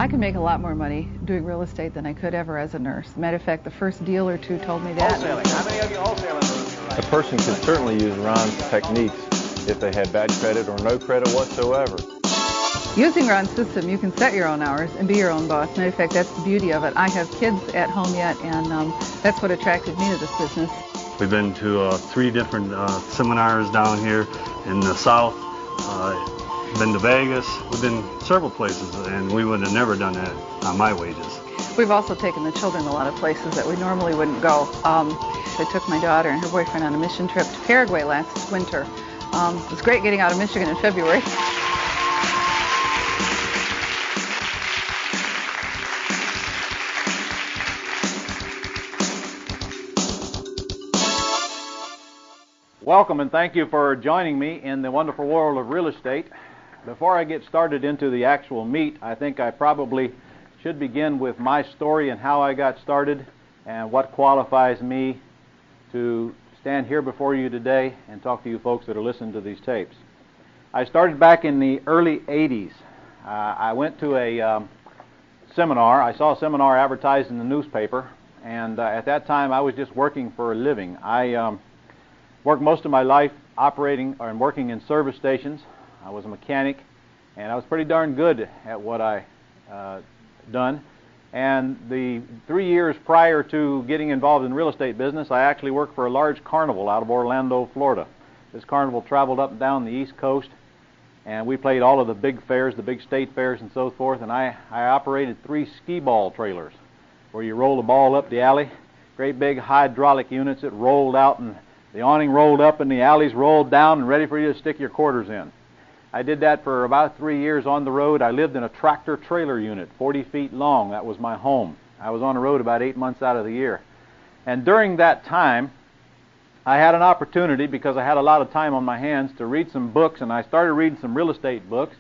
I can make a lot more money doing real estate than I could ever as a nurse. Matter of fact, the first deal or two told me that. Wholesaling. How many of you wholesaling? A person could certainly use Ron's techniques if they had bad credit or no credit whatsoever. Using Ron's system, you can set your own hours and be your own boss. Matter of fact, that's the beauty of it. I have kids at home yet, and that's what attracted me to this business. We've been to 3 different seminars down here in the South. Been to Vegas. We've been several places, and we would have never done that on my wages. We've also taken the children a lot of places that we normally wouldn't go. I took my daughter and her boyfriend on a mission trip to Paraguay last winter. It was great getting out of Michigan in February. Welcome and thank you for joining me in the wonderful world of real estate. Before I get started into the actual meat, I think I probably should begin with my story and how I got started and what qualifies me to stand here before you today and talk to you folks that are listening to these tapes. I started back in the early 80s. I went to a seminar. I saw a seminar advertised in the newspaper, and at that time I was just working for a living. I worked most of my life operating and working in service stations. I was a mechanic, and I was pretty darn good at what I done. And the 3 years prior to getting involved in real estate business, I actually worked for a large carnival out of Orlando, Florida. This carnival traveled up and down the East Coast, and we played all of the big fairs, the big state fairs and so forth, and I operated 3 skee ball trailers where you roll the ball up the alley, great big hydraulic units that rolled out, and the awning rolled up and the alleys rolled down and ready for you to stick your quarters in. I did that for about 3 years on the road. I lived in a tractor trailer unit, 40 feet long. That was my home. I was on the road about 8 months out of the year. And during that time, I had an opportunity, because I had a lot of time on my hands, to read some books, and I started reading some real estate books.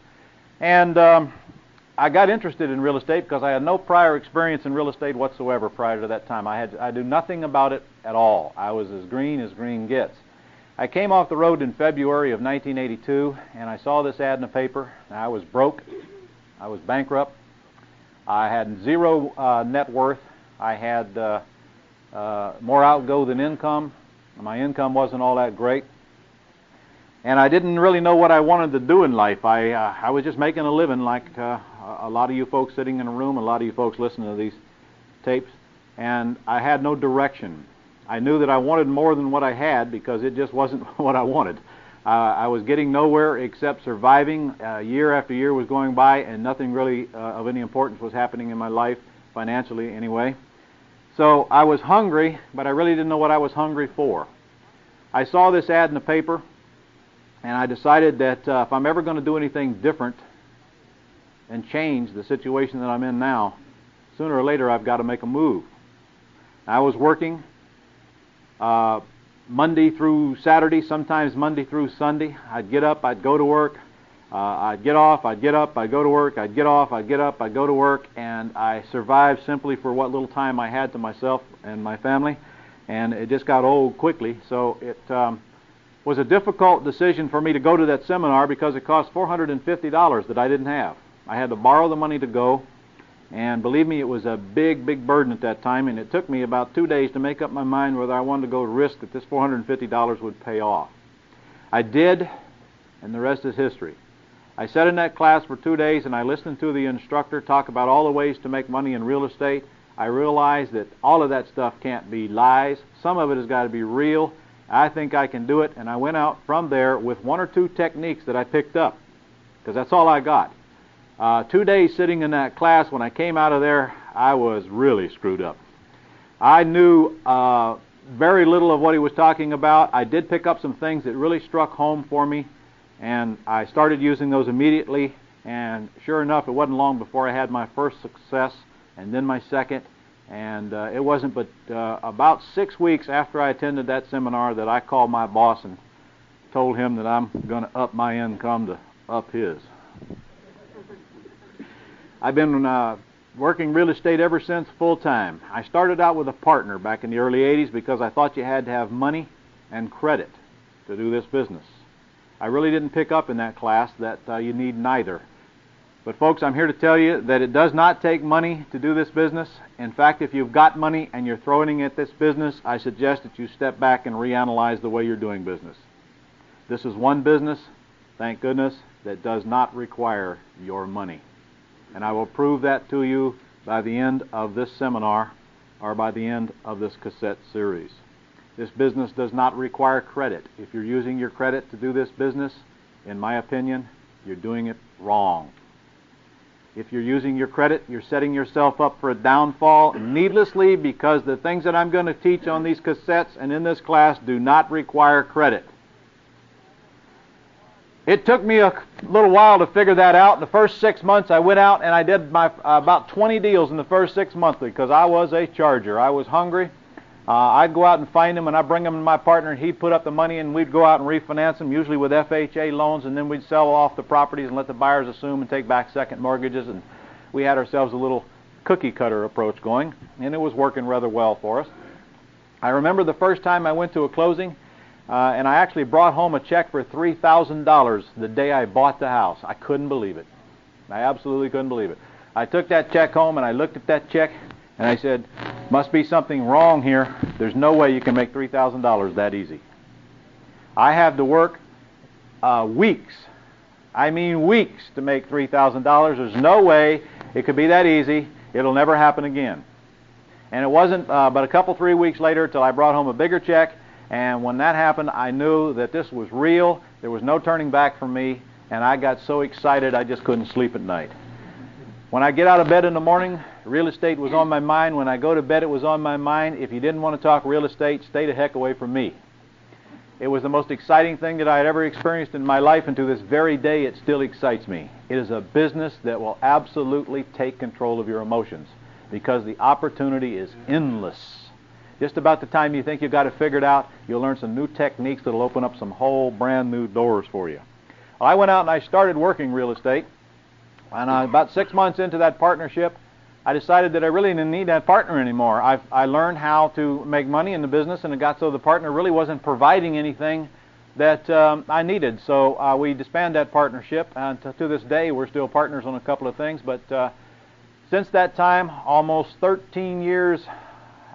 And I got interested in real estate because I had no prior experience in real estate whatsoever prior to that time. I knew nothing about it at all. I was as green gets. I came off the road in February of 1982, and I saw this ad in the paper. I was broke. I was bankrupt. I had zero net worth. I had more outgo than income. My income wasn't all that great. And I didn't really know what I wanted to do in life. I was just making a living like a lot of you folks sitting in a room, a lot of you folks listening to these tapes, and I had no direction. I knew that I wanted more than what I had because it just wasn't what I wanted. I was getting nowhere except surviving. Year after year was going by, and nothing really of any importance was happening in my life, financially anyway. So I was hungry, but I really didn't know what I was hungry for. I saw this ad in the paper, and I decided that if I'm ever going to do anything different and change the situation that I'm in now, sooner or later I've got to make a move. I was working Monday through Saturday, sometimes Monday through Sunday. I'd get up, I'd go to work, I'd get off, I'd get up, I'd go to work, I'd get off, I'd get up, I'd go to work, and I survived simply for what little time I had to myself and my family, and it just got old quickly. So it was a difficult decision for me to go to that seminar because it cost $450 that I didn't have. I had to borrow the money to go, and believe me, it was a big burden at that time, and it took me about 2 days to make up my mind whether I wanted to go risk that this $450 would pay off. I did, and the rest is history. I sat in that class for 2 days, and I listened to the instructor talk about all the ways to make money in real estate. I realized that all of that stuff can't be lies. Some of it has got to be real. I think I can do it, and I went out from there with 1 or 2 techniques that I picked up, because that's all I got. 2 days sitting in that class, when I came out of there, I was really screwed up. I knew very little of what he was talking about. I did pick up some things that really struck home for me, and I started using those immediately, and sure enough, it wasn't long before I had my first success, and then my second, and it wasn't but about 6 weeks after I attended that seminar that I called my boss and told him that I'm going to up my income to up his. I've been working real estate ever since full time. I started out with a partner back in the early 80s because I thought you had to have money and credit to do this business. I really didn't pick up in that class that you need neither. But folks, I'm here to tell you that it does not take money to do this business. In fact, if you've got money and you're throwing it at this business, I suggest that you step back and reanalyze the way you're doing business. This is one business, thank goodness, that does not require your money. And I will prove that to you by the end of this seminar or by the end of this cassette series. This business does not require credit. If you're using your credit to do this business, in my opinion, you're doing it wrong. If you're using your credit, you're setting yourself up for a downfall needlessly, because the things that I'm going to teach on these cassettes and in this class do not require credit. It took me a little while to figure that out. In the first 6 months, I went out and I did my about 20 deals in the first 6 months because I was a charger. I was hungry. I'd go out and find them, and I'd bring them to my partner, and he'd put up the money, and we'd go out and refinance them, usually with FHA loans, and then we'd sell off the properties and let the buyers assume and take back second mortgages, and we had ourselves a little cookie-cutter approach going, and it was working rather well for us. I remember the first time I went to a closing, and I actually brought home a check for $3,000 the day I bought the house. I couldn't believe it. I absolutely couldn't believe it. I took that check home, and I looked at that check, and I said, must be something wrong here. There's no way you can make $3,000 that easy. I have to work weeks. I mean weeks to make $3,000. There's no way it could be that easy. It'll never happen again. And it wasn't but a couple, 3 weeks later till I brought home a bigger check. And when that happened, I knew that this was real. There was no turning back for me. And I got so excited I just couldn't sleep at night. When I get out of bed in the morning, real estate was on my mind. When I go to bed, it was on my mind. If you didn't want to talk real estate, stay the heck away from me. It was the most exciting thing that I had ever experienced in my life, and to this very day, it still excites me. It is a business that will absolutely take control of your emotions because the opportunity is endless. Just about the time you think you've got it figured out, you'll learn some new techniques that will open up some whole brand new doors for you. Well, I went out and I started working real estate. And about 6 months into that partnership, I decided that I really didn't need that partner anymore. I learned how to make money in the business, and it got so the partner really wasn't providing anything that I needed. So we disbanded that partnership, and to this day, we're still partners on a couple of things. But since that time, almost 13 years,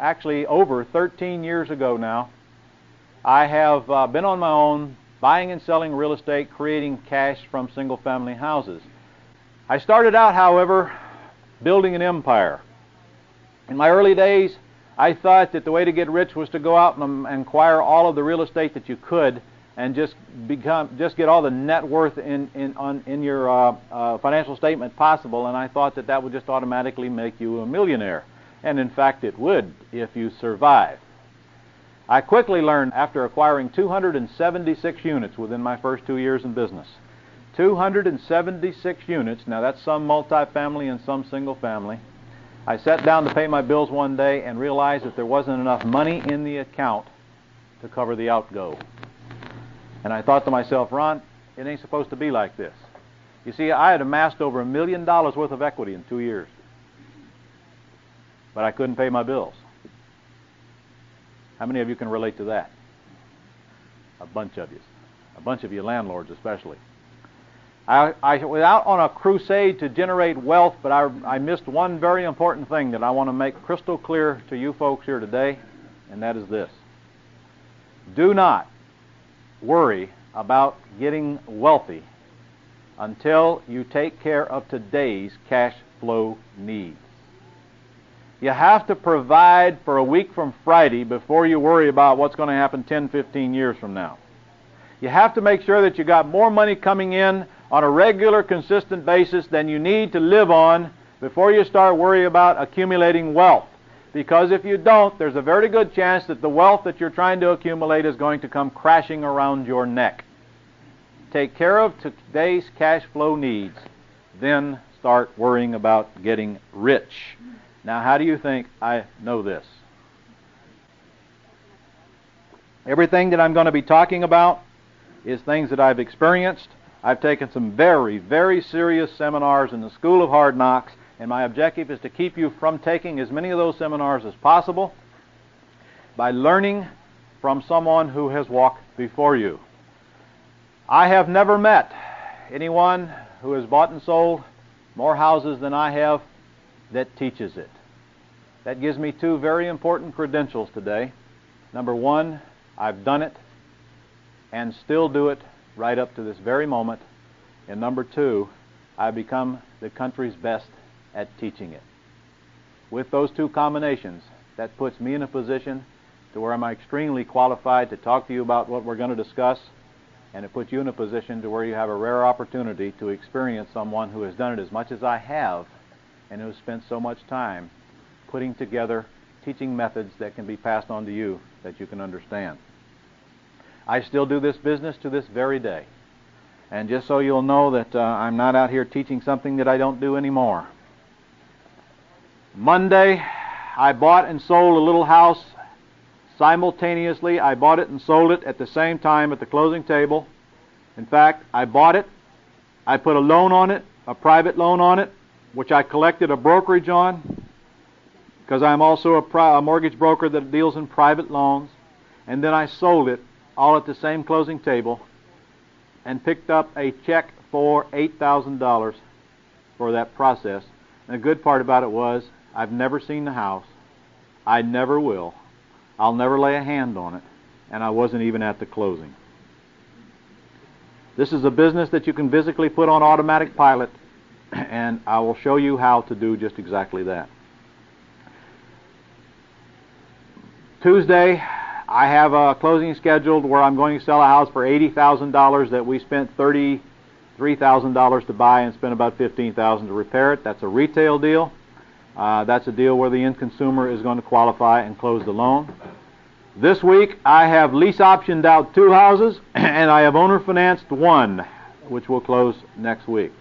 actually over 13 years ago now, I have been on my own, buying and selling real estate, creating cash from single-family houses. I started out, however, building an empire. In my early days, I thought that the way to get rich was to go out and acquire all of the real estate that you could and just get all the net worth in your financial statement possible, and I thought that that would just automatically make you a millionaire. And in fact, it would if you survive. I quickly learned, after acquiring 276 units within my first 2 years in business, 276 units. Now that's some multifamily and some single family. I sat down to pay my bills one day and realized that there wasn't enough money in the account to cover the outgo. And I thought to myself, Ron, it ain't supposed to be like this. You see, I had amassed over $1 million worth of equity in 2 years. But I couldn't pay my bills. How many of you can relate to that? A bunch of you. A bunch of you landlords especially. I was out on a crusade to generate wealth, but I missed one very important thing that I want to make crystal clear to you folks here today, and that is this. Do not worry about getting wealthy until you take care of today's cash flow needs. You have to provide for a week from Friday before you worry about what's going to happen 10, 15 years from now. You have to make sure that you got more money coming in on a regular, consistent basis than you need to live on before you start worrying about accumulating wealth. Because if you don't, there's a very good chance that the wealth that you're trying to accumulate is going to come crashing around your neck. Take care of today's cash flow needs, then start worrying about getting rich. Now, how do you think I know this? Everything that I'm going to be talking about is things that I've experienced. I've taken some very, very serious seminars in the School of Hard Knocks, and my objective is to keep you from taking as many of those seminars as possible by learning from someone who has walked before you. I have never met anyone who has bought and sold more houses than I have, that teaches it. That gives me two very important credentials today. Number one, I've done it and still do it right up to this very moment. And number two, I've become the country's best at teaching it. With those two combinations, that puts me in a position to where I'm extremely qualified to talk to you about what we're going to discuss, and it puts you in a position to where you have a rare opportunity to experience someone who has done it as much as I have and who has spent so much time putting together teaching methods that can be passed on to you that you can understand. I still do this business to this very day. And just so you'll know that I'm not out here teaching something that I don't do anymore. Monday, I bought and sold a little house simultaneously. I bought it and sold it at the same time at the closing table. In fact, I bought it, I put a loan on it, a private loan on it, which I collected a brokerage on, because I'm also a mortgage broker that deals in private loans. And then I sold it all at the same closing table and picked up a check for $8,000 for that process. And the good part about it was I've never seen the house. I never will. I'll never lay a hand on it. And I wasn't even at the closing. This is a business that you can physically put on automatic pilot, and I will show you how to do just exactly that. Tuesday, I have a closing scheduled where I'm going to sell a house for $80,000 that we spent $33,000 to buy and spent about $15,000 to repair it. That's a retail deal. That's a deal where the end consumer is going to qualify and close the loan. This week, I have lease optioned out 2 houses, and I have owner financed 1, which will close next week.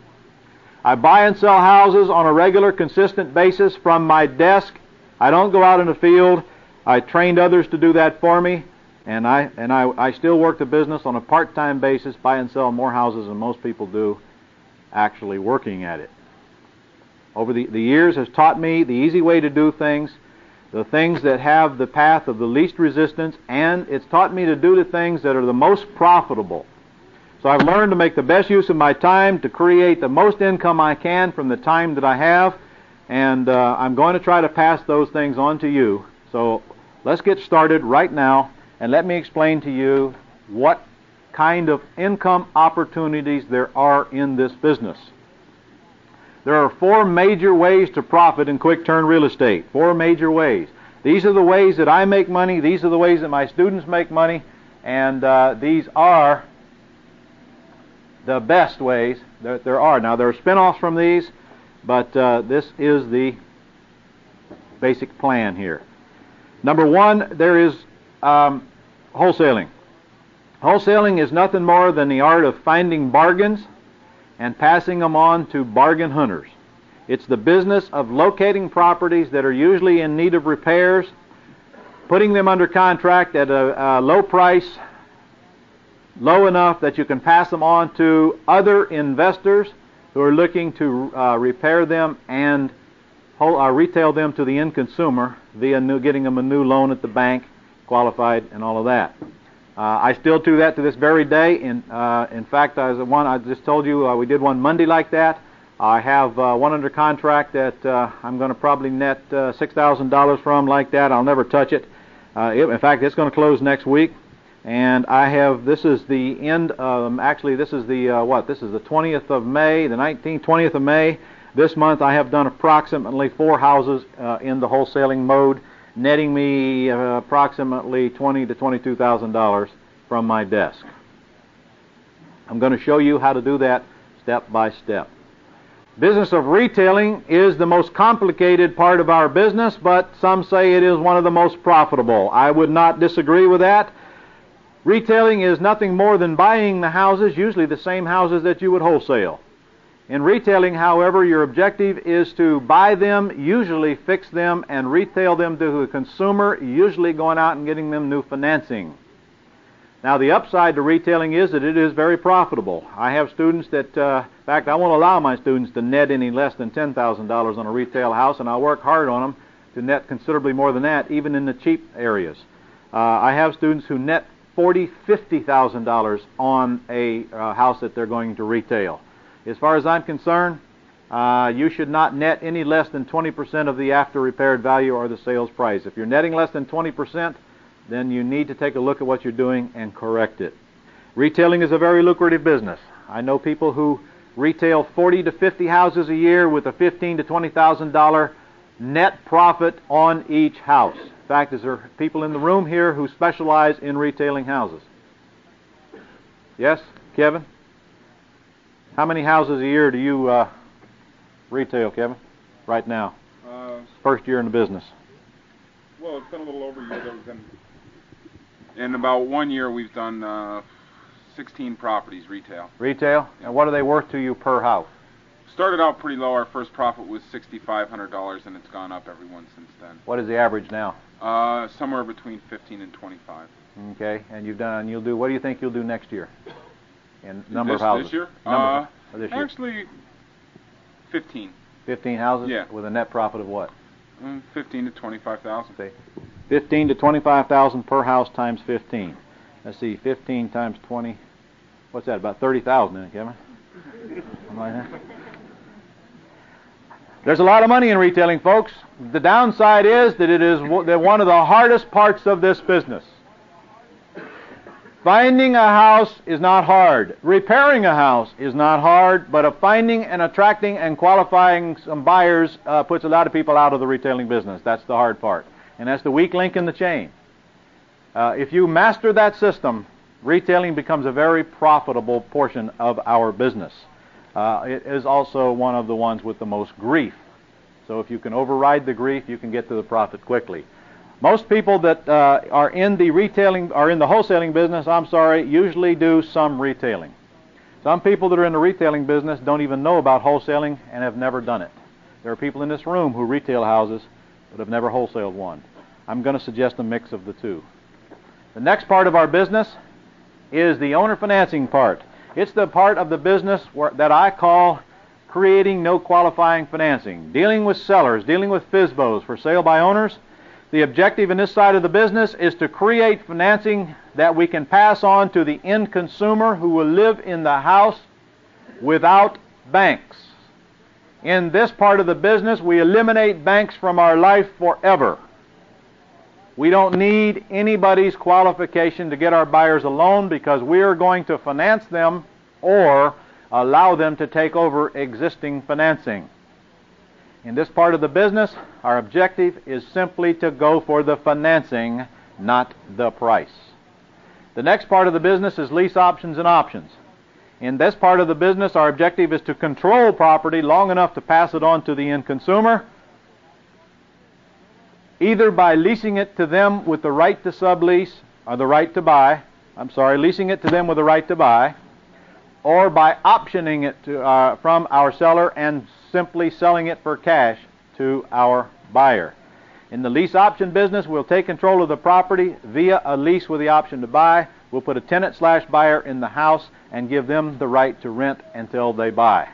I buy and sell houses on a regular, consistent basis from my desk. I don't go out in the field. I trained others to do that for me, and I still work the business on a part-time basis, buy and sell more houses than most people do actually working at it. Over the years has taught me the easy way to do things, the things that have the path of the least resistance, and it's taught me to do the things that are the most profitable. So I've learned to make the best use of my time to create the most income I can from the time that I have, and I'm going to try to pass those things on to you. So let's get started right now, and let me explain to you what kind of income opportunities there are in this business. There are 4 major ways to profit in quick-turn real estate. 4 major ways. These are the ways that I make money. These are the ways that my students make money. And these are the best ways that there are. Now, there are spin-offs from these, but this is the basic plan here. Number 1, there is wholesaling. Wholesaling is nothing more than the art of finding bargains and passing them on to bargain hunters. It's the business of locating properties that are usually in need of repairs, putting them under contract at a low price, low enough that you can pass them on to other investors who are looking to repair them and retail them to the end consumer via getting them a new loan at the bank, qualified, and all of that. I still do that to this very day. In fact, I just told you we did one Monday like that. I have one under contract that I'm going to probably net $6,000 from like that. I'll never touch it. In fact, it's going to close next week. And I have, this is the end, actually this is the, this is the 20th of May, the 20th of May. This month I have done approximately 4 houses in the wholesaling mode, netting me approximately $20,000 to $22,000 from my desk. I'm going to show you how to do that step by step. Business of retailing is the most complicated part of our business, but some say it is one of the most profitable. I would not disagree with that. Retailing is nothing more than buying the houses, usually the same houses that you would wholesale. In retailing, however, your objective is to buy them, usually fix them, and retail them to the consumer, usually going out and getting them new financing. Now, the upside to retailing is that it is very profitable. I have students that, in fact, I won't allow my students to net any less than $10,000 on a retail house, and I work hard on them to net considerably more than that, even in the cheap areas. I have students who net $40,000, $50,000 on a house that they're going to retail. As far as I'm concerned, you should not net any less than 20% of the after repaired value or the sales price. If you're netting less than 20%, then you need to take a look at what you're doing and correct it. Retailing is a very lucrative business. I know people who retail 40 to 50 houses a year with a $15,000 to $20,000 net profit on each house. In fact, is there people in the room here who specialize in retailing houses? Yes, Kevin? How many houses a year do you retail, Kevin, right now? First year in the business. Well, it's been a little over a year. In about 1 year, we've done 16 properties retail. Retail? Yeah. And what are they worth to you per house? Started out pretty low. Our first profit was $6,500, and it's gone up every one since then. What is the average now? Somewhere between 15 and 25. Okay, and you'll do, what do you think you'll do next year? In number of houses? This year? This year. Actually, 15. 15 houses? Yeah. With a net profit of what? 15 to 25,000. Okay. 15 to 25,000 per house times 15. Let's see, 15 times 20. What's that? About 30,000, isn't it, Kevin? Something like that. There's a lot of money in retailing, folks. The downside is that it is one of the hardest parts of this business. Finding a house is not hard. Repairing a house is not hard, but finding and attracting and qualifying some buyers puts a lot of people out of the retailing business. That's the hard part. And that's the weak link in the chain. If you master that system, retailing becomes a very profitable portion of our business. It is also one of the ones with the most grief. So if you can override the grief, you can get to the profit quickly. Most people that are in the wholesaling business, usually do some retailing. Some people that are in the retailing business don't even know about wholesaling and have never done it. There are people in this room who retail houses but have never wholesaled one. I'm going to suggest a mix of the two. The next part of our business is the owner financing part. It's the part of the business that I call creating no qualifying financing, dealing with sellers, dealing with FSBOs for sale by owners. The objective in this side of the business is to create financing that we can pass on to the end consumer who will live in the house without banks. In this part of the business, we eliminate banks from our life forever. We don't need anybody's qualification to get our buyers a loan because we are going to finance them or allow them to take over existing financing. In this part of the business, our objective is simply to go for the financing, not the price. The next part of the business is lease options and options. In this part of the business, our objective is to control property long enough to pass it on to the end consumer, either by leasing it to them with the right to sublease, or the right to buy, leasing it to them with the right to buy, or by optioning it from our seller and simply selling it for cash to our buyer. In the lease option business, we'll take control of the property via a lease with the option to buy. We'll put a tenant/buyer in the house and give them the right to rent until they buy.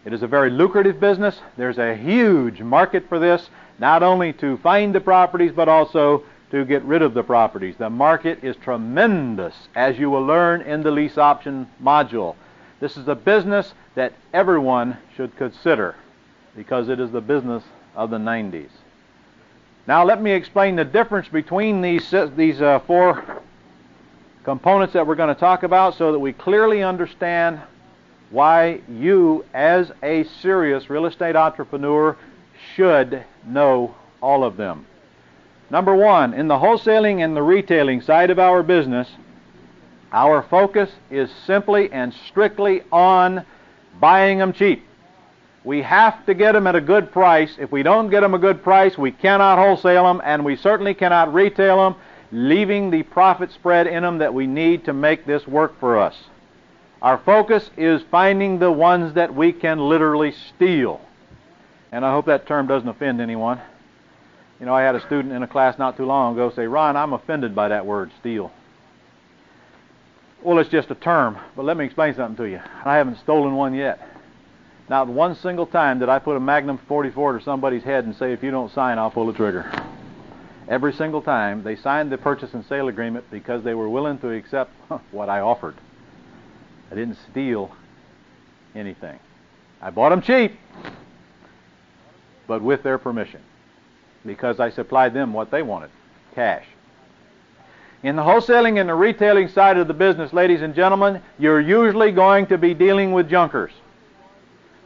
It is a very lucrative business. There's a huge market for this, not only to find the properties, but also to get rid of the properties. The market is tremendous, as you will learn in the lease option module. This is a business that everyone should consider because it is the business of the 90s. Now let me explain the difference between these four components that we're going to talk about so that we clearly understand why you, as a serious real estate entrepreneur, should know all of them. Number one, in the wholesaling and the retailing side of our business, our focus is simply and strictly on buying them cheap. We have to get them at a good price. If we don't get them a good price, we cannot wholesale them, and we certainly cannot retail them, leaving the profit spread in them that we need to make this work for us. Our focus is finding the ones that we can literally steal. And I hope that term doesn't offend anyone. You know, I had a student in a class not too long ago say, "Ron, I'm offended by that word, steal." Well, it's just a term, but let me explain something to you. I haven't stolen one yet. Not one single time did I put a Magnum 44 to somebody's head and say, "If you don't sign, I'll pull the trigger." Every single time, they signed the purchase and sale agreement because they were willing to accept what I offered. I didn't steal anything. I bought them cheap, but with their permission, because I supplied them what they wanted, cash. In the wholesaling and the retailing side of the business, ladies and gentlemen, you're usually going to be dealing with junkers.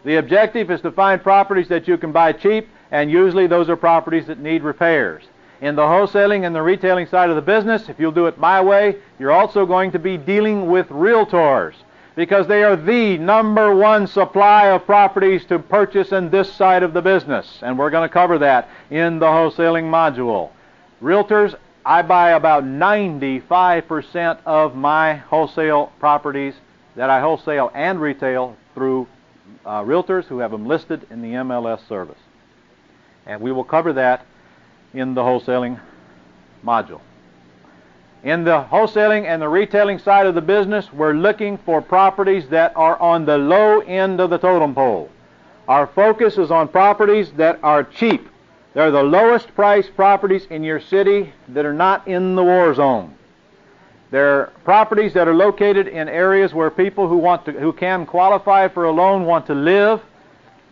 The objective is to find properties that you can buy cheap, and usually those are properties that need repairs. In the wholesaling and the retailing side of the business, if you'll do it my way, you're also going to be dealing with realtors, because they are the number one supply of properties to purchase in this side of the business. And we're going to cover that in the wholesaling module. Realtors, I buy about 95% of my wholesale properties that I wholesale and retail through realtors who have them listed in the MLS service. And we will cover that in the wholesaling module. In the wholesaling and the retailing side of the business, we're looking for properties that are on the low end of the totem pole. Our focus is on properties that are cheap. They're the lowest priced properties in your city that are not in the war zone. They're properties that are located in areas where people who can qualify for a loan want to live,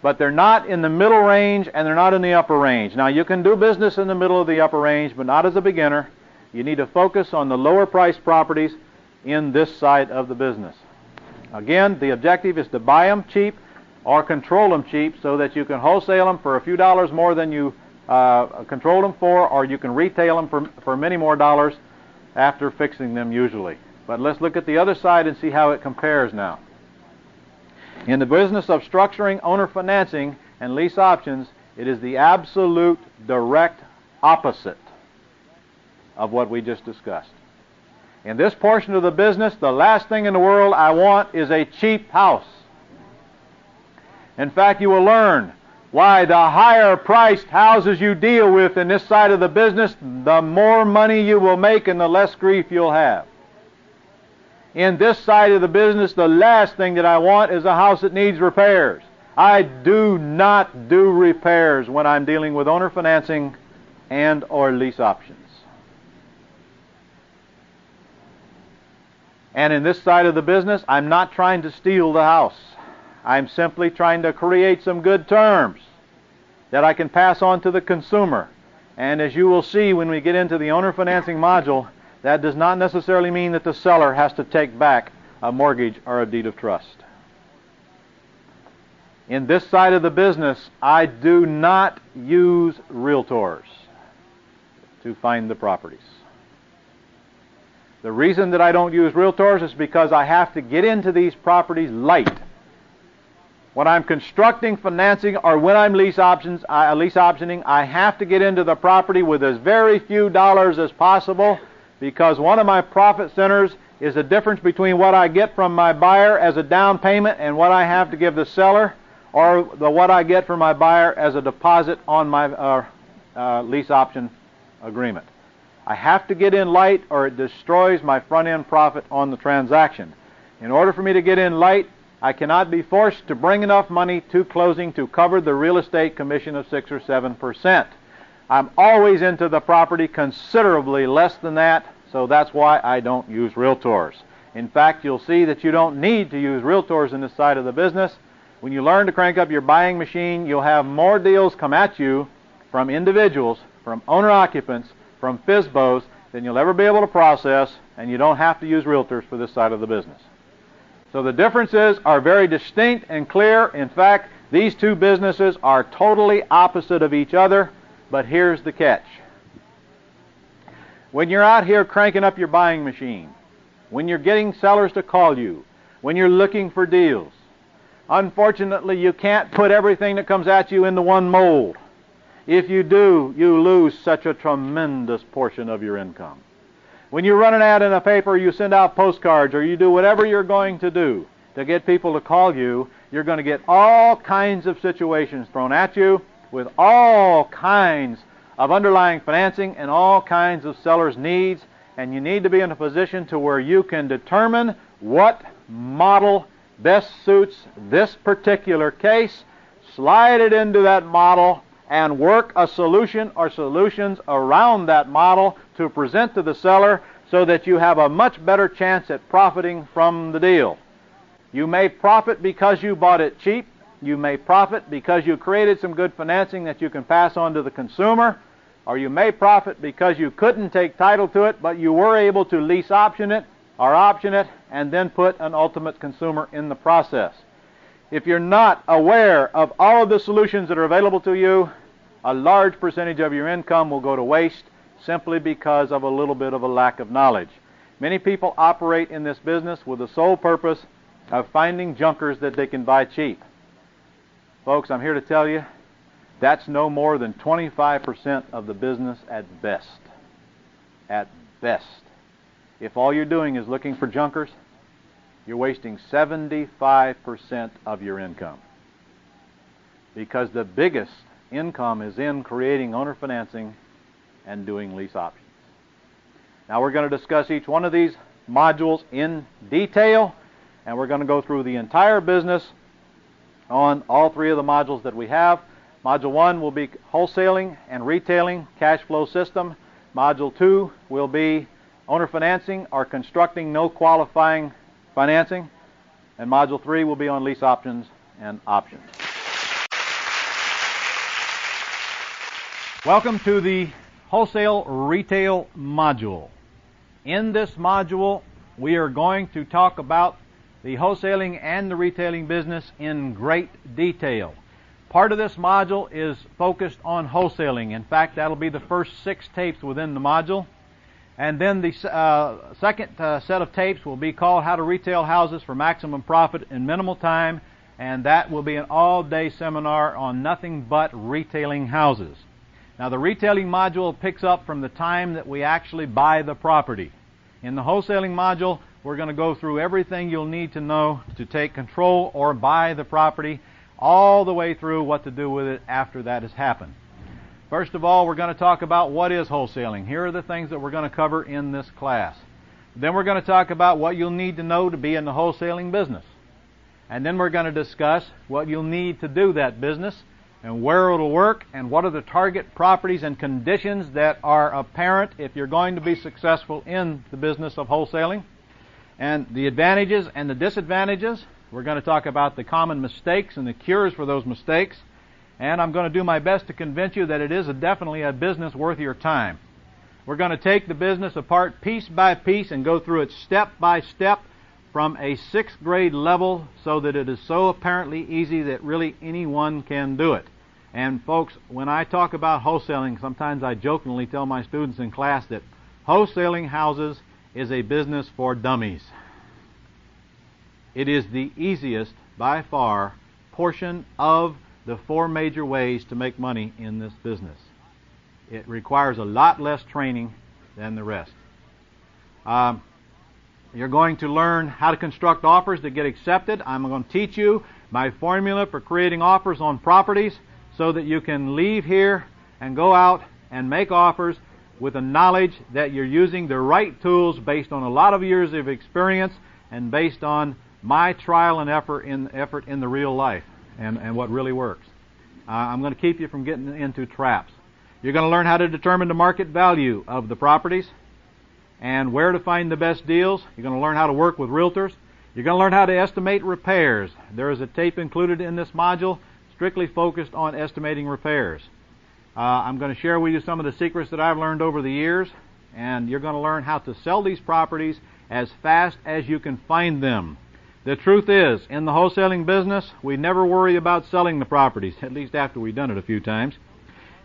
but they're not in the middle range and they're not in the upper range. Now, you can do business in the middle of the upper range, but not as a beginner. You need to focus on the lower priced properties in this side of the business. Again, the objective is to buy them cheap or control them cheap so that you can wholesale them for a few dollars more than you control them for, or you can retail them for many more dollars after fixing them usually. But let's look at the other side and see how it compares now. In the business of structuring owner financing and lease options, it is the absolute direct opposite of what we just discussed. In this portion of the business, the last thing in the world I want is a cheap house. In fact, you will learn why the higher priced houses you deal with in this side of the business, the more money you will make and the less grief you'll have. In this side of the business, the last thing that I want is a house that needs repairs. I do not do repairs when I'm dealing with owner financing and or lease options. And in this side of the business, I'm not trying to steal the house. I'm simply trying to create some good terms that I can pass on to the consumer. And as you will see when we get into the owner financing module, that does not necessarily mean that the seller has to take back a mortgage or a deed of trust. In this side of the business, I do not use realtors to find the properties. The reason that I don't use realtors is because I have to get into these properties light. When I'm constructing financing or when I'm lease optioning, I have to get into the property with as very few dollars as possible, because one of my profit centers is the difference between what I get from my buyer as a down payment and what I have to give the seller, or what I get from my buyer as a deposit on my lease option agreement. I have to get in light or it destroys my front-end profit on the transaction. In order for me to get in light, I cannot be forced to bring enough money to closing to cover the real estate commission of 6 or 7%. I'm always into the property considerably less than that, so that's why I don't use realtors. In fact, you'll see that you don't need to use realtors in this side of the business. When you learn to crank up your buying machine, you'll have more deals come at you from individuals, from owner-occupants, from FSBOs than you'll ever be able to process, and you don't have to use realtors for this side of the business. So the differences are very distinct and clear. In fact, these two businesses are totally opposite of each other, but here's the catch. When you're out here cranking up your buying machine, when you're getting sellers to call you, when you're looking for deals, unfortunately you can't put everything that comes at you into one mold. If you do, you lose such a tremendous portion of your income. When you run an ad in a paper, you send out postcards, or you do whatever you're going to do to get people to call you, you're going to get all kinds of situations thrown at you with all kinds of underlying financing and all kinds of sellers' needs, and you need to be in a position to where you can determine what model best suits this particular case, slide it into that model, and work a solution or solutions around that model to present to the seller so that you have a much better chance at profiting from the deal. You may profit because you bought it cheap. You may profit because you created some good financing that you can pass on to the consumer, or you may profit because you couldn't take title to it, but you were able to lease option it or option it and then put an ultimate consumer in the process. If you're not aware of all of the solutions that are available to you, a large percentage of your income will go to waste simply because of a little bit of a lack of knowledge. Many people operate in this business with the sole purpose of finding junkers that they can buy cheap. Folks, I'm here to tell you, that's no more than 25% of the business at best. At best. If all you're doing is looking for junkers, you're wasting 75% of your income. Because the biggest income is in creating owner financing and doing lease options. Now we're going to discuss each one of these modules in detail, and we're going to go through the entire business on all three of the modules that we have. Module 1 will be wholesaling and retailing cash flow system. Module 2 will be owner financing or constructing no qualifying financing. And Module 3 will be on lease options and options. Welcome to the wholesale retail module. In this module, we are going to talk about the wholesaling and the retailing business in great detail. Part of this module is focused on wholesaling. In fact, that'll be the first 6 tapes within the module. And then the second set of tapes will be called How to Retail Houses for Maximum Profit in Minimal Time, and that will be an all-day seminar on nothing but retailing houses. Now, the retailing module picks up from the time that we actually buy the property. In the wholesaling module, we're going to go through everything you'll need to know to take control or buy the property, all the way through what to do with it after that has happened. First of all, we're going to talk about what is wholesaling. Here are the things that we're going to cover in this class. Then we're going to talk about what you'll need to know to be in the wholesaling business. And then we're going to discuss what you'll need to do that business and where it'll work and what are the target properties and conditions that are apparent if you're going to be successful in the business of wholesaling, and the advantages and the disadvantages. We're going to talk about the common mistakes and the cures for those mistakes. And I'm going to do my best to convince you that it is definitely a business worth your time. We're going to take the business apart piece by piece and go through it step by step from a 6th grade level so that it is so apparently easy that really anyone can do it. And folks, when I talk about wholesaling, sometimes I jokingly tell my students in class that wholesaling houses is a business for dummies. It is the easiest, by far, portion of the 4 major ways to make money in this business. It requires a lot less training than the rest. You're going to learn how to construct offers that get accepted. I'm going to teach you my formula for creating offers on properties so that you can leave here and go out and make offers with the knowledge that you're using the right tools based on a lot of years of experience and based on my trial and effort in the real life and what really works. I'm going to keep you from getting into traps. You're going to learn how to determine the market value of the properties and where to find the best deals. You're going to learn how to work with realtors. You're going to learn how to estimate repairs. There is a tape included in this module strictly focused on estimating repairs. I'm going to share with you some of the secrets that I've learned over the years, and you're going to learn how to sell these properties as fast as you can find them. The truth is, in the wholesaling business, we never worry about selling the properties, at least after we've done it a few times,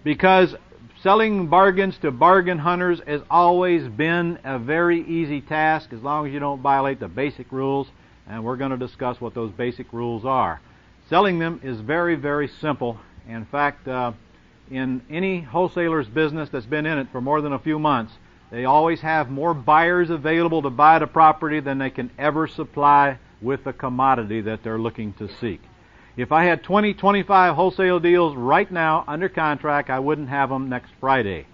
because selling bargains to bargain hunters has always been a very easy task as long as you don't violate the basic rules, and we're going to discuss what those basic rules are. Selling them is very, very simple. In fact, in any wholesaler's business that's been in it for more than a few months, they always have more buyers available to buy the property than they can ever supply with the commodity that they're looking to seek. If I had 20, 25 wholesale deals right now under contract, I wouldn't have them next Friday.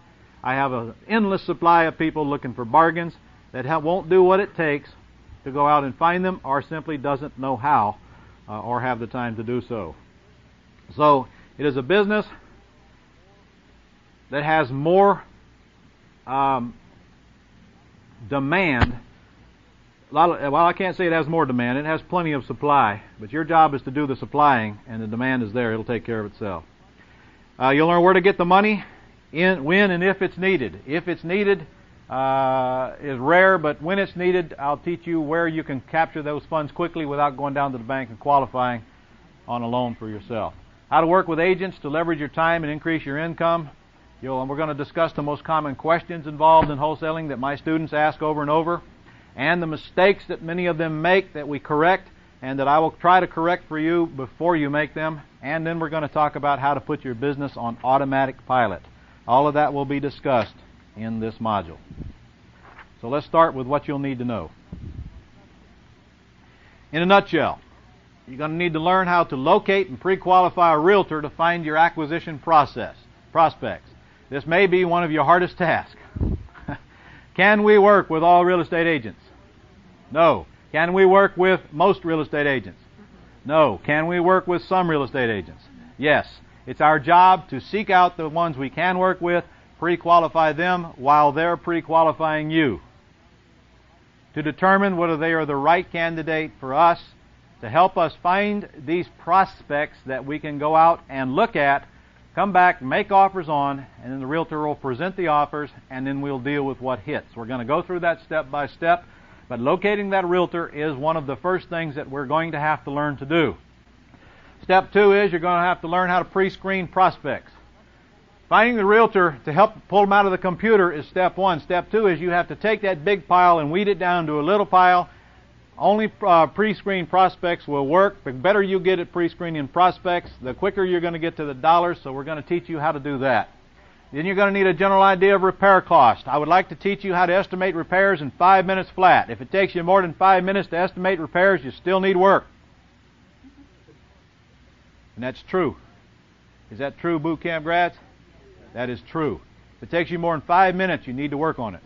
I have an endless supply of people looking for bargains that won't do what it takes to go out and find them, or simply doesn't know how or have the time to do so. So it is a business that has more demand well, I can't say it has more demand. It has plenty of supply, but your job is to do the supplying, and the demand is there. It'll take care of itself. You'll learn where to get the money, when and if it's needed. If it's needed is rare, but when it's needed, I'll teach you where you can capture those funds quickly without going down to the bank and qualifying on a loan for yourself. How to work with agents to leverage your time and increase your income. And we're going to discuss the most common questions involved in wholesaling that my students ask over and over, and the mistakes that many of them make that we correct, and that I will try to correct for you before you make them. And then we're going to talk about how to put your business on automatic pilot. All of that will be discussed in this module. So let's start with what you'll need to know. In a nutshell, you're going to need to learn how to locate and pre-qualify a realtor to find your acquisition prospects. This may be one of your hardest tasks. Can we work with all real estate agents? No. Can we work with most real estate agents? No. Can we work with some real estate agents? Yes. It's our job to seek out the ones we can work with, pre-qualify them while they're pre-qualifying you, to determine whether they are the right candidate for us, to help us find these prospects that we can go out and look at, come back, make offers on, and then the realtor will present the offers, and then we'll deal with what hits. We're going to go through that step by step, but locating that realtor is one of the first things that we're going to have to learn to do. Step 2 is you're going to have to learn how to pre-screen prospects. Finding the realtor to help pull them out of the computer is step 1. Step 2 is you have to take that big pile and weed it down to a little pile. Only pre-screened prospects will work. The better you get at pre-screening prospects, the quicker you're going to get to the dollars, so we're going to teach you how to do that. Then you're going to need a general idea of repair cost. I would like to teach you how to estimate repairs in 5 minutes flat. If it takes you more than 5 minutes to estimate repairs, you still need work. And that's true. Is that true, boot camp grads? That is true. If it takes you more than 5 minutes, you need to work on it.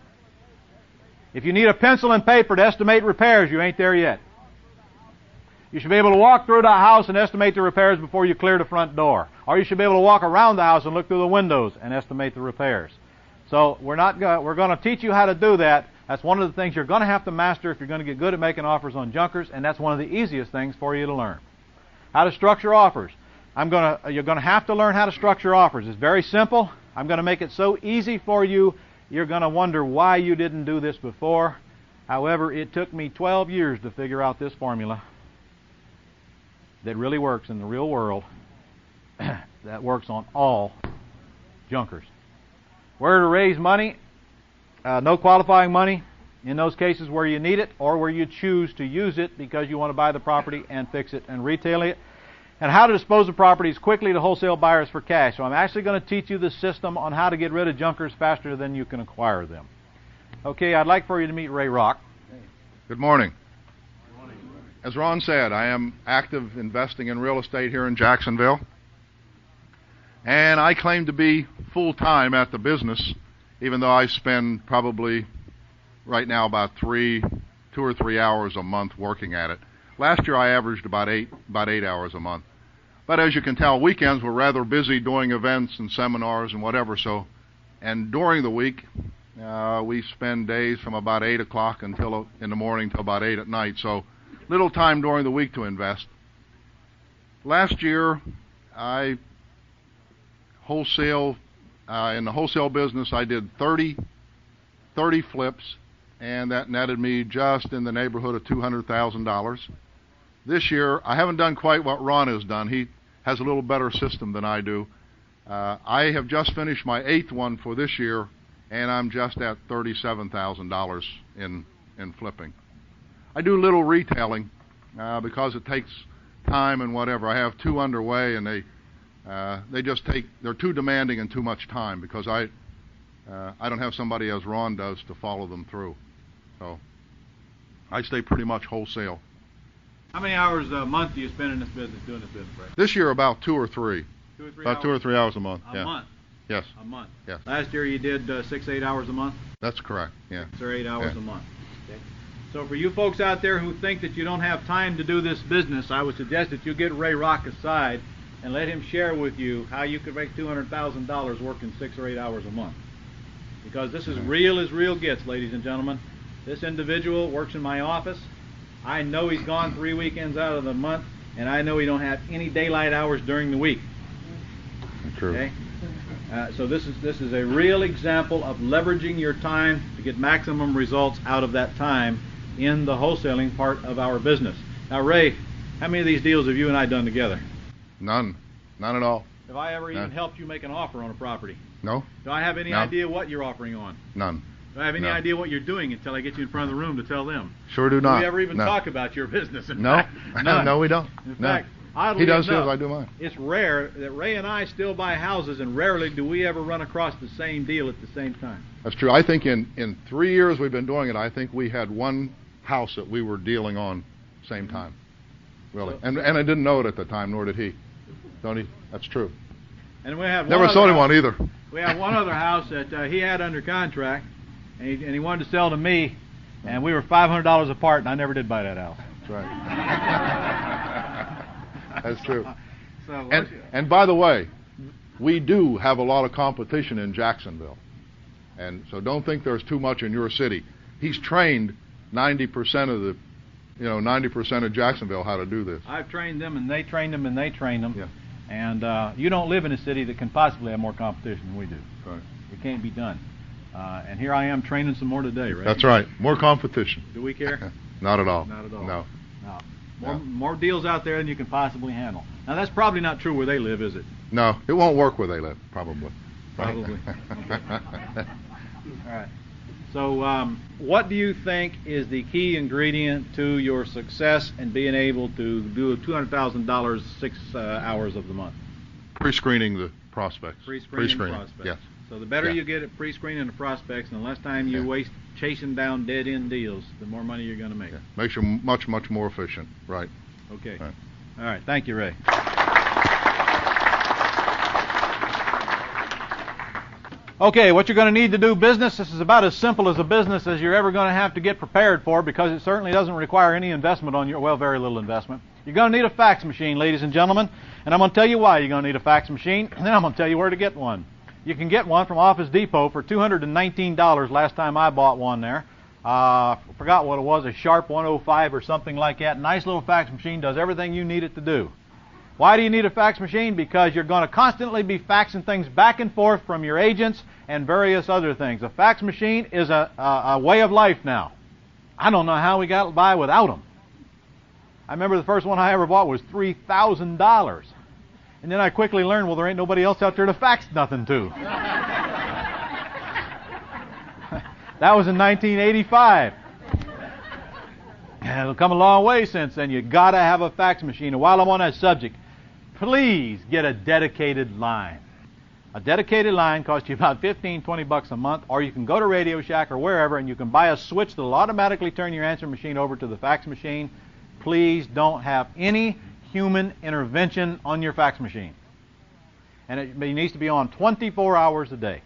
If you need a pencil and paper to estimate repairs, you ain't there yet. You should be able to walk through the house and estimate the repairs before you clear the front door. Or you should be able to walk around the house and look through the windows and estimate the repairs. So we're going to teach you how to do that. That's one of the things you're going to have to master if you're going to get good at making offers on junkers, and that's one of the easiest things for you to learn. How to structure offers. You're going to have to learn how to structure offers. It's very simple. I'm going to make it so easy for you, you're going to wonder why you didn't do this before. However, it took me 12 years to figure out this formula that really works in the real world, that works on all junkers. Where to raise money, no qualifying money in those cases where you need it or where you choose to use it because you want to buy the property and fix it and retail it. And how to dispose of properties quickly to wholesale buyers for cash. So I'm actually going to teach you the system on how to get rid of junkers faster than you can acquire them. Okay, I'd like for you to meet Ray Rock. Good morning. As Ron said, I am active investing in real estate here in Jacksonville. And I claim to be full-time at the business, even though I spend probably right now about 2 or 3 hours a month working at it. Last year I averaged about 8 hours a month. But as you can tell, weekends we're rather busy doing events and seminars and whatever. And during the week, we spend days from about 8 o'clock until in the morning till about 8 at night. So little time during the week to invest. Last year, I wholesale in the wholesale business. I did 30 flips, and that netted me just in the neighborhood of $200,000. This year, I haven't done quite what Ron has done. He has a little better system than I do. I have just finished my 8th one for this year, and I'm just at $37,000 in flipping. I do little retailing because it takes time and whatever. I have 2 underway, and they're too demanding and too much time because I don't have somebody as Ron does to follow them through. So I stay pretty much wholesale. How many hours a month do you spend in this business, doing this business, Ray? This year, about 2 or 3. 2 or 3 about hours? 2 or 3 hours a month. A month? Yes. A month. Yes. Last year you did 6 or 8 hours a month? That's correct, yeah. 6 or 8 hours Yeah. a month. Okay. So for you folks out there who think that you don't have time to do this business, I would suggest that you get Ray Rock aside and let him share with you how you could make $200,000 working 6 or 8 hours a month. Because this is real as real gets, ladies and gentlemen. This individual works in my office. I know he's gone 3 weekends out of the month, and I know he don't have any daylight hours during the week. True. Okay? So this is a real example of leveraging your time to get maximum results out of that time in the wholesaling part of our business. Now, Ray, how many of these deals have you and I done together? None at all. Have I ever even None. helped you make an offer on a property? No, Do I have any No. idea what you're offering on? none. Do I have any No. idea what you're doing until I get you in front of the room to tell them? Sure do not. we ever even No. talk about your business? In No, fact, none. no, we don't. In No. fact, oddly He does enough, his, I do mine. It's rare that Ray and I still buy houses, and rarely do we ever run across the same deal at the same time. That's true. I think in 3 years we've been doing it, I think we had one house that we were dealing on same time. Really. So- And I didn't know it at the time, nor did he. Don't he? That's true. And we have Never one sold other him one house- either. We have one other house that he had under contract, and he wanted to sell to me, and we were $500 apart, and I never did buy that house. That's right. That's true. So And by the way, we do have a lot of competition in Jacksonville. And so don't think there's too much in your city. He's trained 90% of 90% of Jacksonville how to do this. I've trained them, and they trained them, and they trained them. Yeah. And you don't live in a city that can possibly have more competition than we do. Right. It can't be done. And here I am training some more today, right? That's right. More competition. Do we care? Not at all. Not at all. No. No. No. More deals out there than you can possibly handle. Now, that's probably not true where they live, is it? No, it won't work where they live, probably. Probably. Okay. All right. So, what do you think is the key ingredient to your success in being able to do $200,000 6 hours of the month? Pre-screening the prospects. Pre-screening prospects. Yes. So the better Yeah. you get at pre-screening the prospects, and the less time you waste chasing down dead-end deals, the more money you're going to make. Yeah. Makes you much more efficient. Right. Okay. Right. All right. Thank you, Ray. Okay, what you're going to need to do business, this is about as simple as a business as you're ever going to have to get prepared for, because it certainly doesn't require any investment on your, well, very little investment. You're going to need a fax machine, ladies and gentlemen, and I'm going to tell you why you're going to need a fax machine, and then I'm going to tell you where to get one. You can get one from Office Depot for $219 last time I bought one there. Forgot what it was, a Sharp 105 or something like that. Nice little fax machine, does everything you need it to do. Why do you need a fax machine? Because you're going to constantly be faxing things back and forth from your agents and various other things. A fax machine is a way of life now. I don't know how we got by without them. I remember the first one I ever bought was $3,000. And then I quickly learned, well, there ain't nobody else out there to fax nothing to. That was in 1985. And it'll come a long way since then. You got to have a fax machine. And while I'm on that subject, please get a dedicated line. A dedicated line costs you about $15-20 a month, or you can go to Radio Shack or wherever and you can buy a switch that will automatically turn your answering machine over to the fax machine. Please don't have any human intervention on your fax machine. And it needs to be on 24 hours a day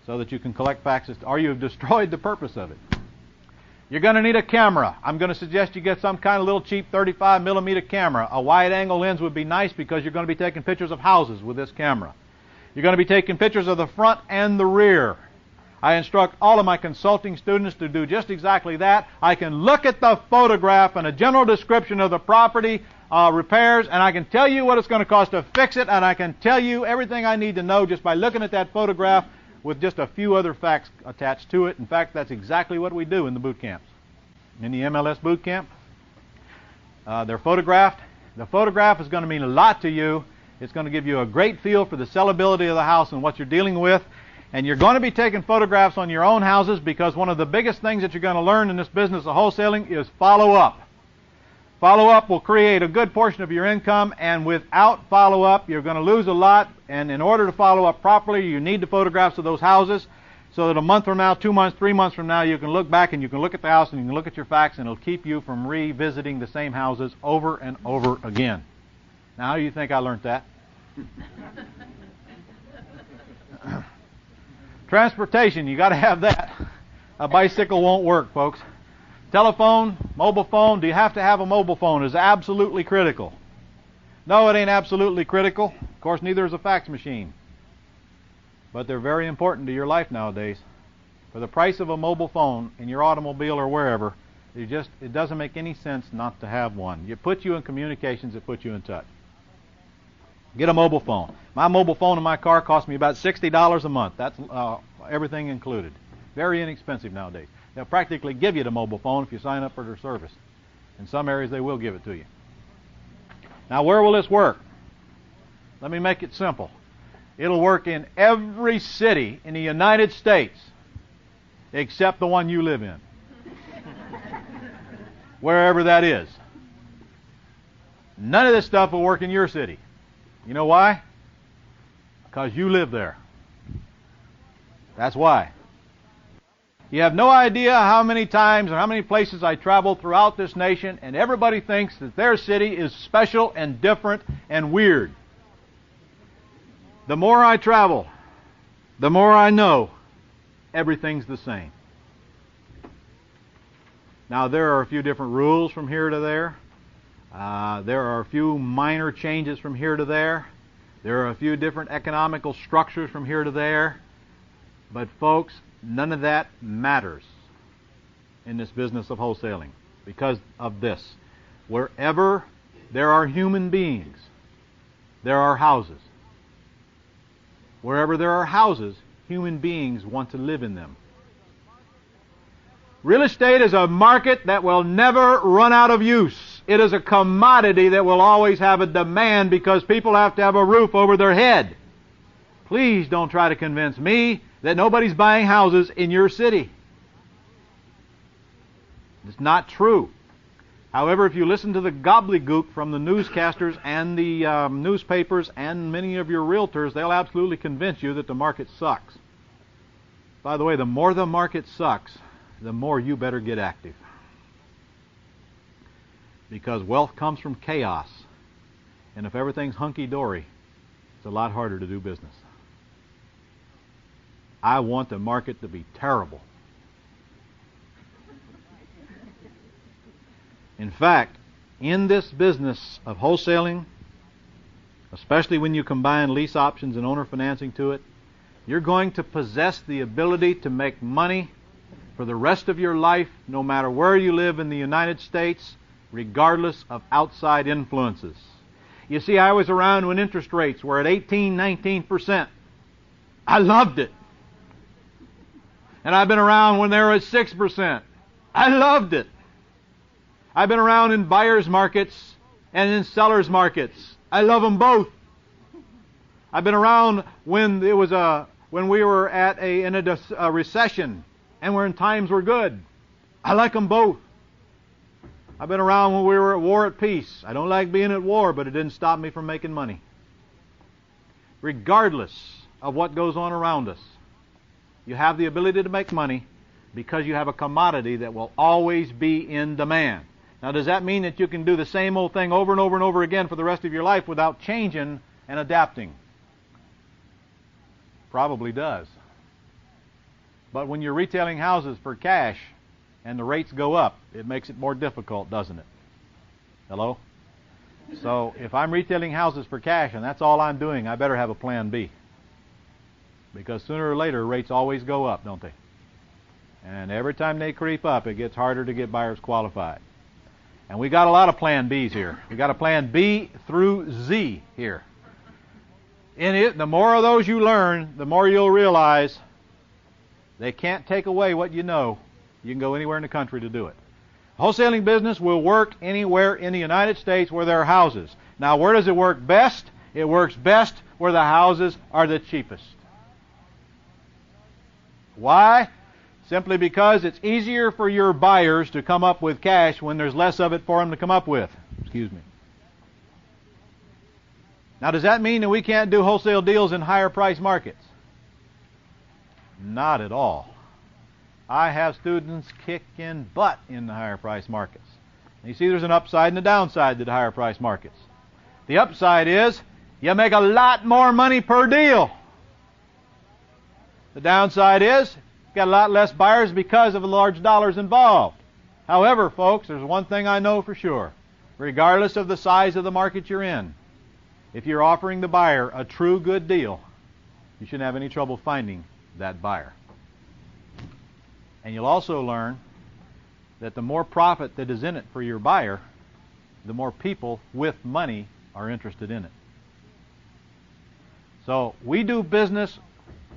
so that you can collect faxes, or you've destroyed the purpose of it. You're going to need a camera. I'm going to suggest you get some kind of little cheap 35 millimeter camera. A wide angle lens would be nice because you're going to be taking pictures of houses with this camera. You're going to be taking pictures of the front and the rear. I instruct all of my consulting students to do just exactly that. I can look at the photograph and a general description of the property repairs, and I can tell you what it's going to cost to fix it, and I can tell you everything I need to know just by looking at that photograph with just a few other facts attached to it. In fact, that's exactly what we do in the boot camps. In the MLS boot camp, they're photographed. The photograph is going to mean a lot to you. It's going to give you a great feel for the sellability of the house and what you're dealing with. And you're going to be taking photographs on your own houses, because one of the biggest things that you're going to learn in this business of wholesaling is follow-up. Follow-up will create a good portion of your income, and without follow-up, you're going to lose a lot. And in order to follow up properly, you need the photographs of those houses so that a month from now, 2 months, 3 months from now, you can look back and you can look at the house and you can look at your facts, and it'll keep you from revisiting the same houses over and over again. Now, how do you think I learned that? Transportation, you got to have that. A bicycle won't work, folks. Telephone, mobile phone, do you have to have a mobile phone? Is absolutely critical. No, it ain't absolutely critical. Of course, neither is a fax machine. But they're very important to your life nowadays. for the price of a mobile phone in your automobile or wherever, it doesn't make any sense not to have one. It puts you in communications, it puts you in touch. Get a mobile phone. My mobile phone in my car costs me about $60 a month. That's everything included. Very inexpensive nowadays. They'll practically give you the mobile phone if you sign up for their service. In some areas, they will give it to you. Now, where will this work? Let me make it simple. It'll work in every city in the United States except the one you live in. Wherever that is. None of this stuff will work in your city. You know why? Because you live there. That's why. You have no idea how many times or how many places I travel throughout this nation, and everybody thinks that their city is special and different and weird. The more I travel, the more I know everything's the same. Now, there are a few different rules from here to there. There are a few minor changes from here to there. There are a few different economical structures from here to there. But folks, none of that matters in this business of wholesaling because of this. Wherever there are human beings, there are houses. Wherever there are houses, human beings want to live in them. Real estate is a market that will never run out of use. It is a commodity that will always have a demand because people have to have a roof over their head. Please don't try to convince me that nobody's buying houses in your city. It's not true. However, if you listen to the gobbledygook from the newscasters and the newspapers and many of your realtors, they'll absolutely convince you that the market sucks. By the way, the more the market sucks, the more you better get active. Because wealth comes from chaos. And if everything's hunky-dory, it's a lot harder to do business. I want the market to be terrible. In fact, in this business of wholesaling, especially when you combine lease options and owner financing to it, you're going to possess the ability to make money for the rest of your life, no matter where you live in the United States, regardless of outside influences. You see, I was around when interest rates were at 18, 19%. I loved it. And I've been around when they were at 6%. I loved it. I've been around in buyers' markets and in sellers' markets. I love them both. I've been around when we were in a recession and when times were good. I like them both. I've been around when we were at war at peace. I don't like being at war, but it didn't stop me from making money. Regardless of what goes on around us, you have the ability to make money because you have a commodity that will always be in demand. Now, does that mean that you can do the same old thing over and over and over again for the rest of your life without changing and adapting? Probably does. But when you're retailing houses for cash and the rates go up, it makes it more difficult, doesn't it? Hello? So if I'm retailing houses for cash and that's all I'm doing, I better have a plan B. Because sooner or later, rates always go up, don't they? And every time they creep up, it gets harder to get buyers qualified. And we got a lot of plan Bs here. We got a plan B through Z here. In it, the more of those you learn, the more you'll realize they can't take away what you know. You can go anywhere in the country to do it. Wholesaling business will work anywhere in the United States where there are houses. Now, where does it work best? It works best where the houses are the cheapest. Why? Simply because it's easier for your buyers to come up with cash when there's less of it for them to come up with. Excuse me. Now, does that mean that we can't do wholesale deals in higher price markets? Not at all. I have students kicking butt in the higher price markets. You see, there's an upside and a downside to the higher price markets. The upside is you make a lot more money per deal. The downside is you've got a lot less buyers because of the large dollars involved. However, folks, there's one thing I know for sure. Regardless of the size of the market you're in, if you're offering the buyer a true good deal, you shouldn't have any trouble finding that buyer. And you'll also learn that the more profit that is in it for your buyer, the more people with money are interested in it. So we do business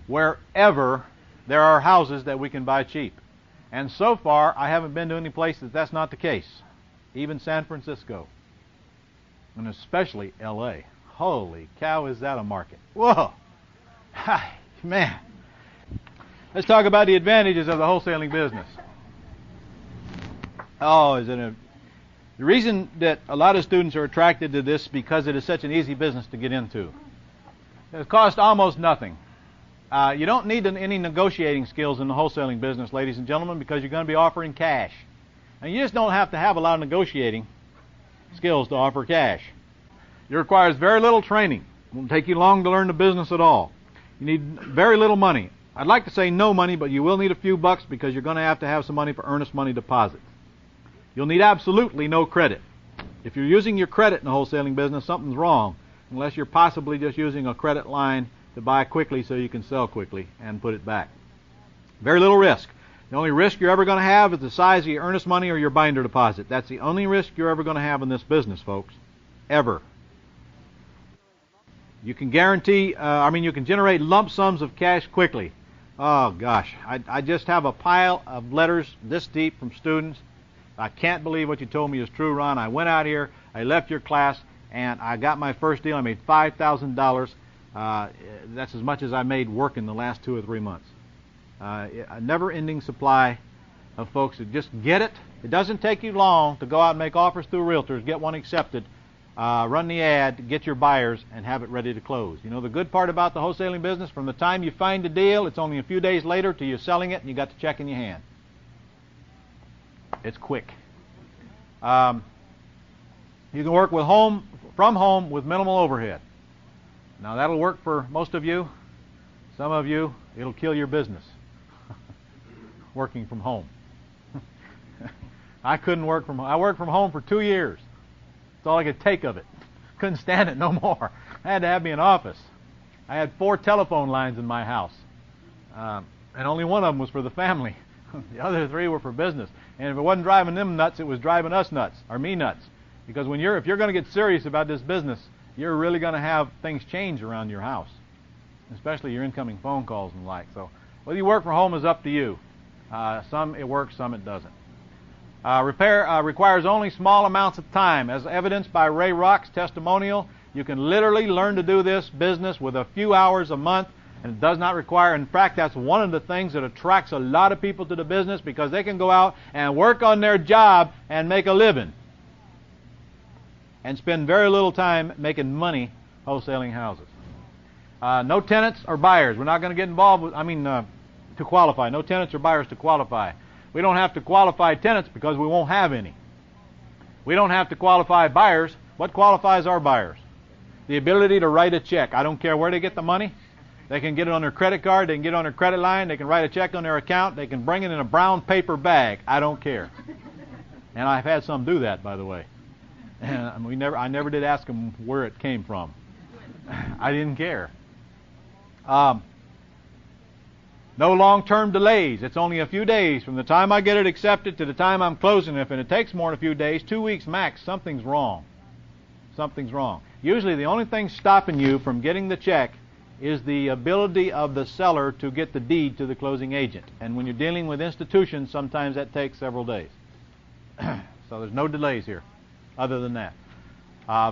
wherever there are houses that we can buy cheap. And so far, I haven't been to any place that that's not the case. Even San Francisco. And especially L.A. Holy cow, is that a market. Whoa! Hi, man. Let's talk about the advantages of the wholesaling business. The reason that a lot of students are attracted to this because it is such an easy business to get into. It costs almost nothing. You don't need any negotiating skills in the wholesaling business, ladies and gentlemen, because you're going to be offering cash. And you just don't have to have a lot of negotiating skills to offer cash. It requires very little training. It won't take you long to learn the business at all. You need very little money. I'd like to say no money, but you will need a few bucks because you're going to have some money for earnest money deposits. You'll need absolutely no credit. If you're using your credit in the wholesaling business, something's wrong, unless you're possibly just using a credit line to buy quickly so you can sell quickly and put it back. Very little risk. The only risk you're ever going to have is the size of your earnest money or your binder deposit. That's the only risk you're ever going to have in this business, folks. Ever. You can you can generate lump sums of cash quickly. Oh, gosh. I just have a pile of letters this deep from students. I can't believe what you told me is true, Ron. I went out here, I left your class, and I got my first deal. I made $5,000. That's as much as I made working the last 2 or 3 months. A never-ending supply of folks that just get it. It doesn't take you long to go out and make offers through realtors, get one accepted, run the ad, get your buyers, and have it ready to close. You know, the good part about the wholesaling business, from the time you find a deal, it's only a few days later till you're selling it and you got the check in your hand. It's quick. You can work from home with minimal overhead. Now that'll work for most of you. Some of you, it'll kill your business. Working from home. I worked from home for 2 years. That's all I could take of it. Couldn't stand it no more. I had to have me an office. I had 4 telephone lines in my house. And only one of them was for the family. The other 3 were for business. And if it wasn't driving them nuts, it was driving us nuts, or me nuts. Because if you're going to get serious about this business, you're really going to have things change around your house, especially your incoming phone calls and the like. So whether you work from home is up to you. Some it works, some it doesn't. Repair requires only small amounts of time. As evidenced by Ray Rock's testimonial, you can literally learn to do this business with a few hours a month, and it does not require, in fact, that's one of the things that attracts a lot of people to the business, because they can go out and work on their job and make a living and spend very little time making money wholesaling houses. No tenants or buyers. We're not going to get involved with, to qualify. No tenants or buyers to qualify. We don't have to qualify tenants because we won't have any. We don't have to qualify buyers. What qualifies our buyers? The ability to write a check. I don't care where they get the money. They can get it on their credit card. They can get it on their credit line. They can write a check on their account. They can bring it in a brown paper bag. I don't care. And I've had some do that, by the way. And I never did ask them where it came from. I didn't care. No long-term delays. It's only a few days from the time I get it accepted to the time I'm closing it. And it takes more than a few days, 2 weeks max, something's wrong. Something's wrong. Usually the only thing stopping you from getting the check is the ability of the seller to get the deed to the closing agent. And when you're dealing with institutions, sometimes that takes several days. So there's no delays here other than that.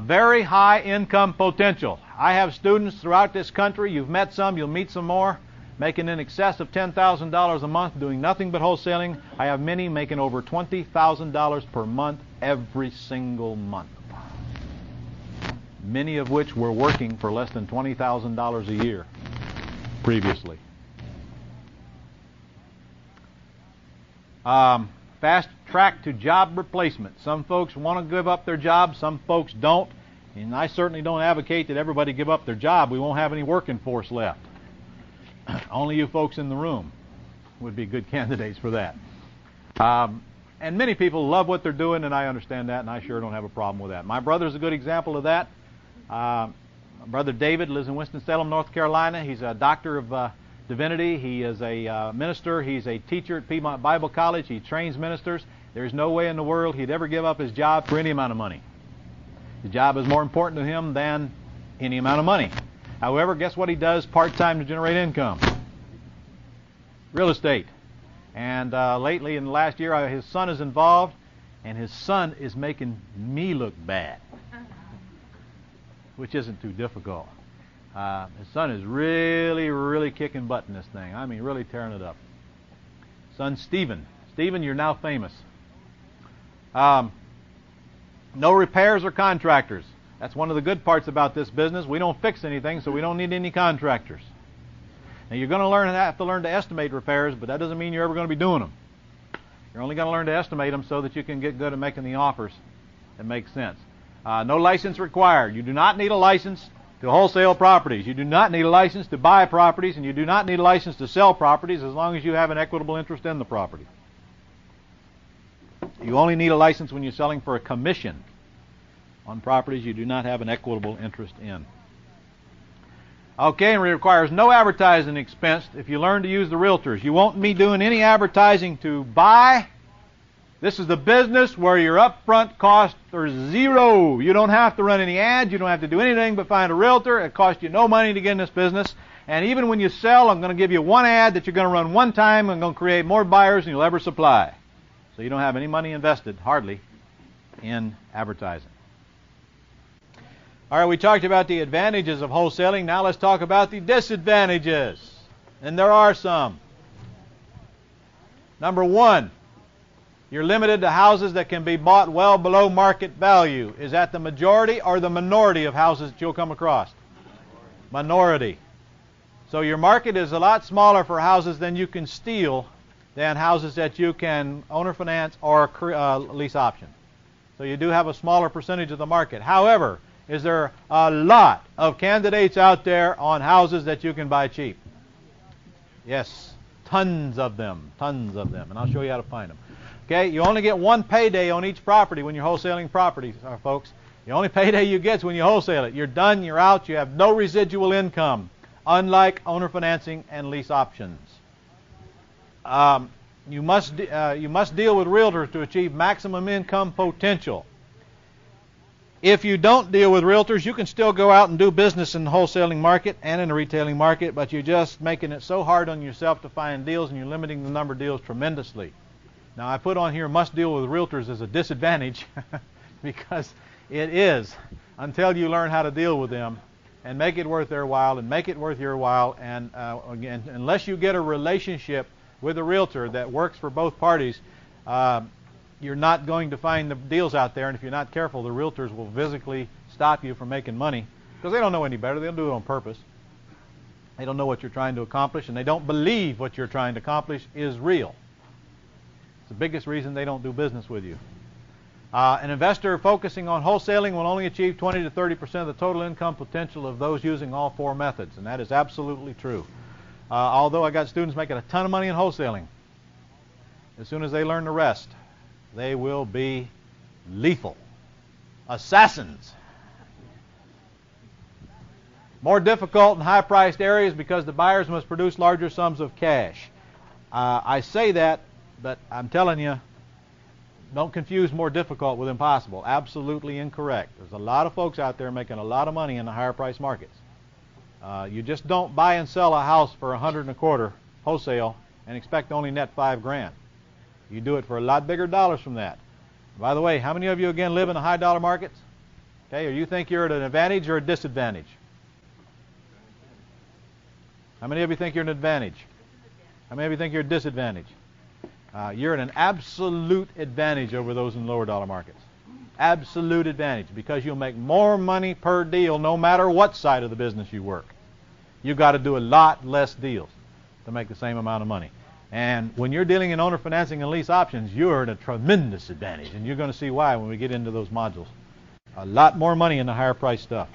Very high income potential. I have students throughout this country. You've met some, you'll meet some more, making in excess of $10,000 a month, doing nothing but wholesaling. I have many making over $20,000 per month every single month. Many of which were working for less than $20,000 a year previously. Fast track to job replacement. Some folks want to give up their job, some folks don't. And I certainly don't advocate that everybody give up their job. We won't have any working force left. Only you folks in the room would be good candidates for that. And many people love what they're doing, and I understand that, and I sure don't have a problem with that. My brother's a good example of that. My brother David lives in Winston-Salem, North Carolina. He's a doctor of divinity. He is a minister. He's a teacher at Piedmont Bible College. He trains ministers. There's no way in the world he'd ever give up his job for any amount of money. The job is more important to him than any amount of money. However, guess what he does part-time to generate income? Real estate. And lately, in the last year, his son is involved, and his son is making me look bad, which isn't too difficult. His son is really, really kicking butt in this thing. I mean, really tearing it up. Son Stephen. Stephen, you're now famous. No repairs or contractors. That's one of the good parts about this business. We don't fix anything, so we don't need any contractors. Now, you're going to have to learn to estimate repairs, but that doesn't mean you're ever going to be doing them. You're only going to learn to estimate them so that you can get good at making the offers that make sense. No license required. You do not need a license to wholesale properties. You do not need a license to buy properties, and you do not need a license to sell properties as long as you have an equitable interest in the property. You only need a license when you're selling for a commission on properties you do not have an equitable interest in. Okay, and it requires no advertising expense if you learn to use the realtors. You won't be doing any advertising to buy. This is the business where your upfront costs are zero. You don't have to run any ads. You don't have to do anything but find a realtor. It costs you no money to get in this business. And even when you sell, I'm going to give you one ad that you're going to run one time. I'm going to create more buyers than you'll ever supply. So you don't have any money invested, hardly, in advertising. All right, we talked about the advantages of wholesaling. Now let's talk about the disadvantages. And there are some. Number one, you're limited to houses that can be bought well below market value. Is that the majority or the minority of houses that you'll come across? Minority. So your market is a lot smaller for houses than you can steal than houses that you can owner finance or lease option. So you do have a smaller percentage of the market. However, is there a lot of candidates out there on houses that you can buy cheap? Yes, tons of them, and I'll show you how to find them. Okay, you only get one payday on each property when you're wholesaling properties, folks. The only payday you get is when you wholesale it. You're done, you're out, you have no residual income, unlike owner financing and lease options. You must deal with realtors to achieve maximum income potential. If you don't deal with realtors, you can still go out and do business in the wholesaling market and in the retailing market, but you're just making it so hard on yourself to find deals, and you're limiting the number of deals tremendously. Now, I put on here must deal with realtors as a disadvantage because it is until you learn how to deal with them and make it worth their while and make it worth your while. And again, unless you get a relationship with a realtor that works for both parties, you're not going to find the deals out there. And if you're not careful, the realtors will physically stop you from making money because they don't know any better. They'll do it on purpose. They don't know what you're trying to accomplish, and they don't believe what you're trying to accomplish is real. It's the biggest reason they don't do business with you. An investor focusing on wholesaling will only achieve 20 to 30% of the total income potential of those using all four methods, and that is absolutely true. Although I got students making a ton of money in wholesaling, as soon as they learn the rest, they will be lethal assassins. More difficult in high-priced areas because the buyers must produce larger sums of cash. I say that, but I'm telling you, don't confuse more difficult with impossible. Absolutely incorrect. There's a lot of folks out there making a lot of money in the higher price markets. You just don't buy and sell a house for $125 wholesale and expect to only net $5,000. You do it for a lot bigger dollars from that. By the way, how many of you again live in the high dollar markets? Okay, or you think you're at an advantage or a disadvantage? How many of you think you're an advantage? How many of you think you're a disadvantage? You're at an absolute advantage over those in lower dollar markets. Absolute advantage, because you'll make more money per deal no matter what side of the business you work. You've got to do a lot less deals to make the same amount of money. And when you're dealing in owner financing and lease options, you're at a tremendous advantage, and you're going to see why when we get into those modules. A lot more money in the higher price stuff.